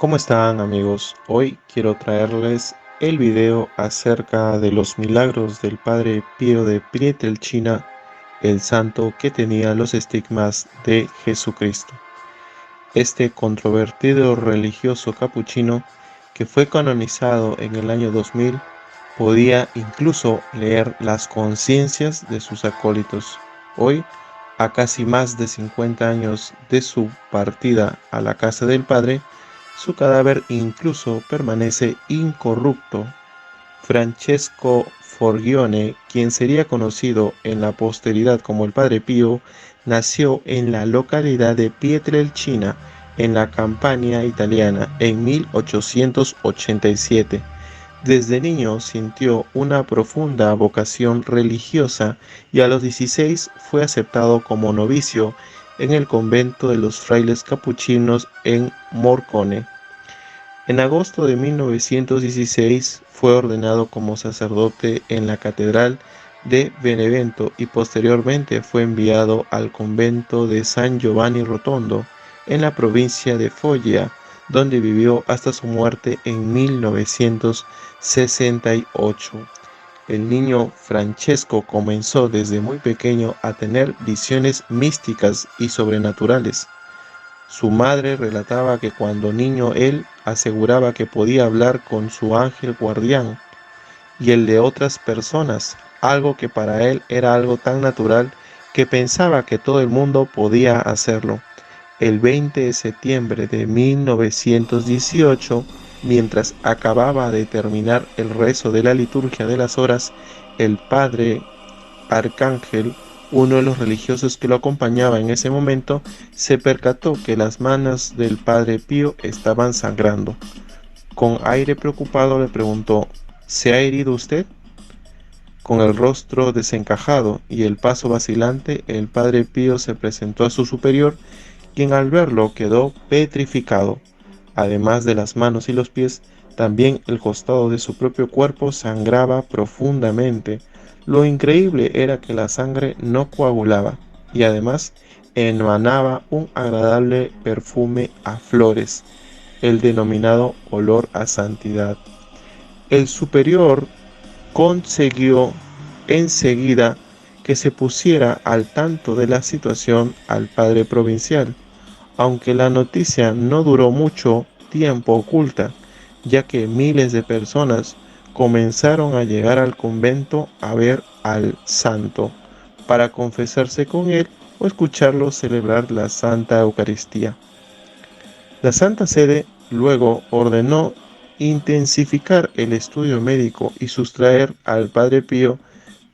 ¿Cómo están amigos? Hoy quiero traerles el video acerca de los milagros del Padre Pío de Pietrelcina, el santo que tenía los estigmas de Jesucristo. Este controvertido religioso capuchino, que fue canonizado en el año 2000, podía incluso leer las conciencias de sus acólitos. Hoy, a casi más de 50 años de su partida a la casa del Padre, su cadáver incluso permanece incorrupto. Francesco Forgione, quien sería conocido en la posteridad como el Padre Pío, nació en la localidad de Pietrelcina, en la Campania italiana, en 1887. Desde niño sintió una profunda vocación religiosa y a los 16 fue aceptado como novicio en el convento de los frailes capuchinos en Morcone. En agosto de 1916 fue ordenado como sacerdote en la Catedral de Benevento y posteriormente fue enviado al convento de San Giovanni Rotondo en la provincia de Foggia, donde vivió hasta su muerte en 1968. El niño Francesco comenzó desde muy pequeño a tener visiones místicas y sobrenaturales. Su madre relataba que cuando niño él aseguraba que podía hablar con su ángel guardián y el de otras personas, algo que para él era algo tan natural que pensaba que todo el mundo podía hacerlo. El 20 de septiembre de 1918, mientras acababa de terminar el rezo de la liturgia de las horas, el padre Arcángel, uno de los religiosos que lo acompañaba en ese momento, se percató que las manos del Padre Pío estaban sangrando. Con aire preocupado le preguntó: ¿se ha herido usted? Con el rostro desencajado y el paso vacilante, el Padre Pío se presentó a su superior, quien al verlo quedó petrificado. Además de las manos y los pies, también el costado de su propio cuerpo sangraba profundamente. Lo increíble era que la sangre no coagulaba y además emanaba un agradable perfume a flores, el denominado olor a santidad. El superior consiguió enseguida que se pusiera al tanto de la situación al padre provincial, aunque la noticia no duró mucho tiempo oculta, ya que miles de personas comenzaron a llegar al convento a ver al santo, para confesarse con él o escucharlo celebrar la Santa Eucaristía. La Santa Sede luego ordenó intensificar el estudio médico y sustraer al Padre Pío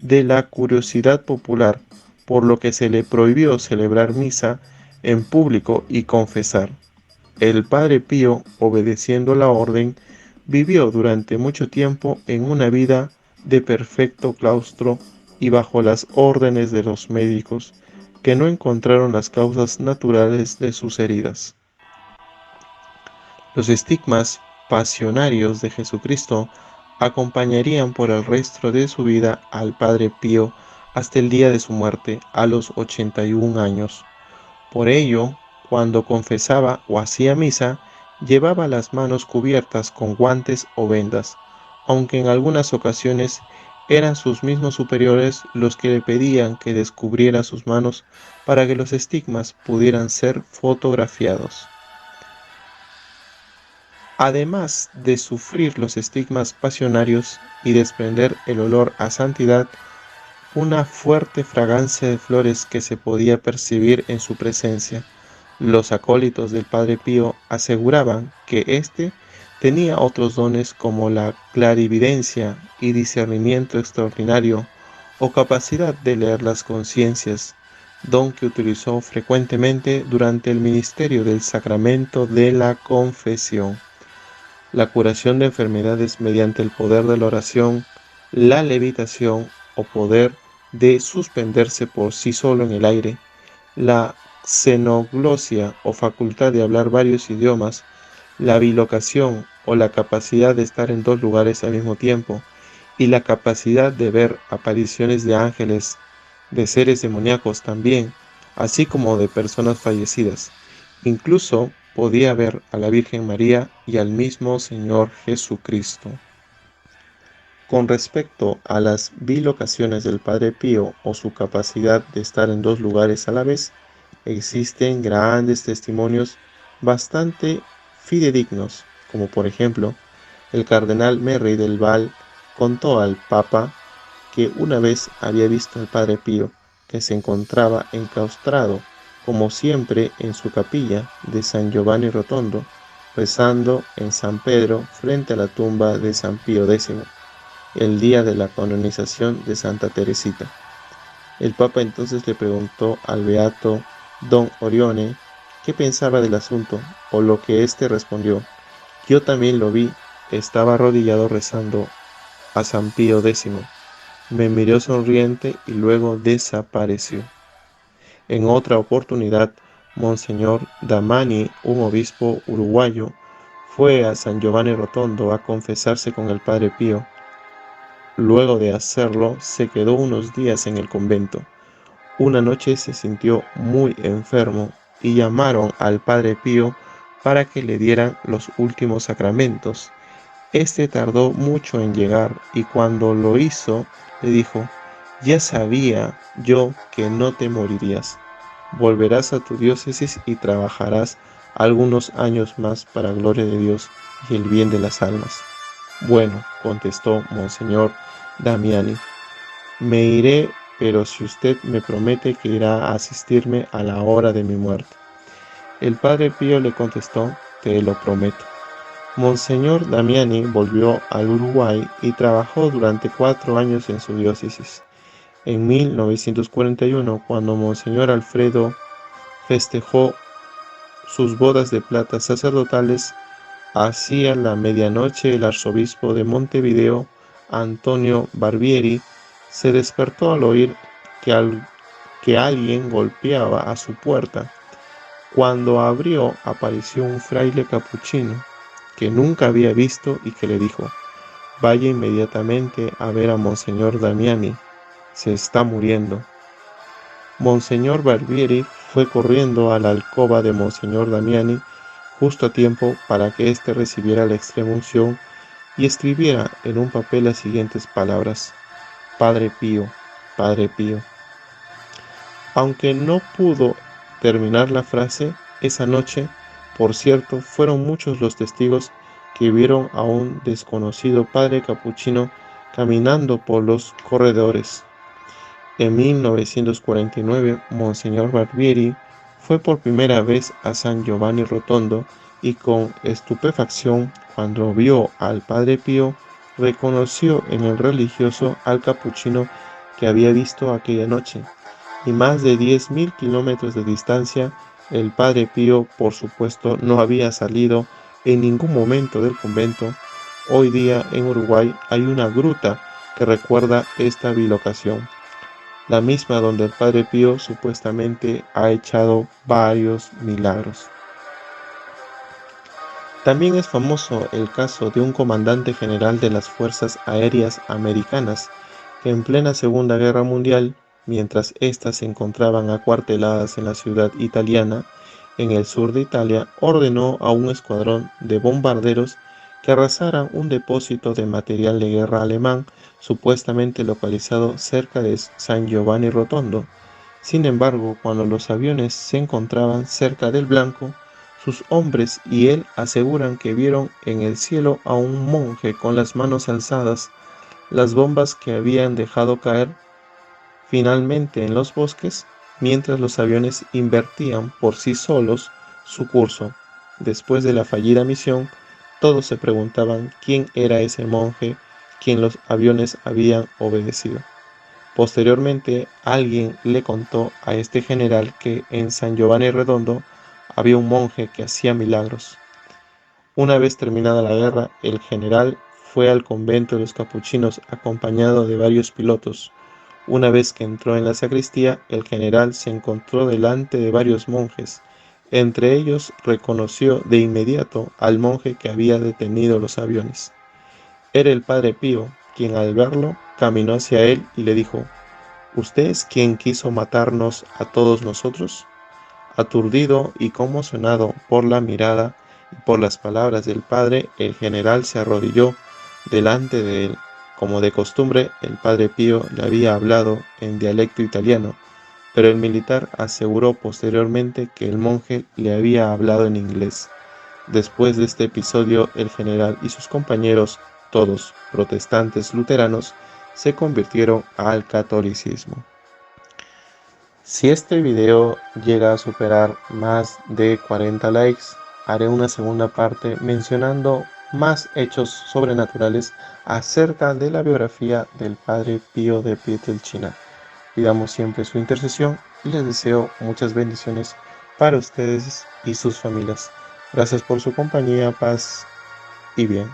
de la curiosidad popular, por lo que se le prohibió celebrar misa en público y confesar. El Padre Pío, obedeciendo la orden, vivió durante mucho tiempo en una vida de perfecto claustro y bajo las órdenes de los médicos, que no encontraron las causas naturales de sus heridas. Los estigmas pasionarios de Jesucristo acompañarían por el resto de su vida al Padre Pío hasta el día de su muerte, a los 81 años. Por ello, cuando confesaba o hacía misa, llevaba las manos cubiertas con guantes o vendas, aunque en algunas ocasiones eran sus mismos superiores los que le pedían que descubriera sus manos para que los estigmas pudieran ser fotografiados. Además de sufrir los estigmas pasionarios y desprender el olor a santidad, una fuerte fragancia de flores que se podía percibir en su presencia. Los acólitos del Padre Pío aseguraban que éste tenía otros dones como la clarividencia y discernimiento extraordinario o capacidad de leer las conciencias, don que utilizó frecuentemente durante el ministerio del sacramento de la confesión. La curación de enfermedades mediante el poder de la oración, la levitación o poder de suspenderse por sí solo en el aire, la xenoglosia o facultad de hablar varios idiomas, la bilocación o la capacidad de estar en dos lugares al mismo tiempo, y la capacidad de ver apariciones de ángeles, de seres demoníacos también, así como de personas fallecidas. Incluso podía ver a la Virgen María y al mismo Señor Jesucristo. Con respecto a las bilocaciones del Padre Pío o su capacidad de estar en dos lugares a la vez, existen grandes testimonios bastante fidedignos, como por ejemplo, el cardenal Merry del Val contó al Papa que una vez había visto al Padre Pío, que se encontraba enclaustrado, como siempre, en su capilla de San Giovanni Rotondo, rezando en San Pedro frente a la tumba de San Pío X, el día de la canonización de Santa Teresita. El Papa entonces le preguntó al beato Don Orione qué pensaba del asunto, o lo que éste respondió: yo también lo vi, estaba arrodillado rezando a San Pío X. Me miró sonriente y luego desapareció. En otra oportunidad, Monseñor Damiani, un obispo uruguayo, fue a San Giovanni Rotondo a confesarse con el Padre Pío. Luego de hacerlo, se quedó unos días en el convento. Una noche se sintió muy enfermo y llamaron al Padre Pío para que le dieran los últimos sacramentos. Este tardó mucho en llegar y cuando lo hizo, le dijo: ya sabía yo que no te morirías. Volverás a tu diócesis y trabajarás algunos años más para gloria de Dios y el bien de las almas. Bueno, contestó Monseñor Damiani, me iré, pero si usted me promete que irá a asistirme a la hora de mi muerte. El Padre Pío le contestó: te lo prometo. Monseñor Damiani volvió al Uruguay y trabajó durante 4 años en su diócesis. En 1941, cuando Monseñor Alfredo festejó sus bodas de plata sacerdotales, hacia la medianoche el arzobispo de Montevideo, Antonio Barbieri, se despertó al oír que alguien golpeaba a su puerta. Cuando abrió, apareció un fraile capuchino que nunca había visto y que le dijo: vaya inmediatamente a ver a Monseñor Damiani, se está muriendo. Monseñor Barbieri fue corriendo a la alcoba de Monseñor Damiani justo a tiempo para que éste recibiera la extrema unción y escribiera en un papel las siguientes palabras: Padre Pío, Padre Pío. Aunque no pudo terminar la frase, esa noche, por cierto, fueron muchos los testigos que vieron a un desconocido padre capuchino caminando por los corredores. En 1949, Monseñor Barbieri fue por primera vez a San Giovanni Rotondo y con estupefacción, cuando vio al Padre Pío, reconoció en el religioso al capuchino que había visto aquella noche. Y más de 10.000 kilómetros de distancia, el Padre Pío, por supuesto, no había salido en ningún momento del convento. Hoy día en Uruguay hay una gruta que recuerda esta bilocación, la misma donde el Padre Pío supuestamente ha echado varios milagros. También es famoso el caso de un comandante general de las Fuerzas Aéreas Americanas que en plena Segunda Guerra Mundial, mientras éstas se encontraban acuarteladas en la ciudad italiana, en el sur de Italia, ordenó a un escuadrón de bombarderos que arrasaran un depósito de material de guerra alemán supuestamente localizado cerca de San Giovanni Rotondo. Sin embargo, cuando los aviones se encontraban cerca del blanco, sus hombres y él aseguran que vieron en el cielo a un monje con las manos alzadas. Las bombas que habían dejado caer finalmente en los bosques, mientras los aviones invertían por sí solos su curso. Después de la fallida misión, todos se preguntaban quién era ese monje quien los aviones habían obedecido. Posteriormente, alguien le contó a este general que en San Giovanni Redondo había un monje que hacía milagros. Una vez terminada la guerra, el general fue al convento de los capuchinos acompañado de varios pilotos. Una vez que entró en la sacristía, el general se encontró delante de varios monjes. Entre ellos reconoció de inmediato al monje que había detenido los aviones. Era el Padre Pío, quien al verlo caminó hacia él y le dijo: ¿Usted es quien quiso matarnos a todos nosotros? Aturdido y conmocionado por la mirada y por las palabras del padre, el general se arrodilló delante de él. Como de costumbre, el padre Pío le había hablado en dialecto italiano, pero el militar aseguró posteriormente que el monje le había hablado en inglés. Después de este episodio, el general y sus compañeros, todos protestantes luteranos, se convirtieron al catolicismo. Si este video llega a superar más de 40 likes, haré una segunda parte mencionando más hechos sobrenaturales acerca de la biografía del Padre Pío de Pietrelcina. Pidamos siempre su intercesión y les deseo muchas bendiciones para ustedes y sus familias. Gracias por su compañía, paz y bien.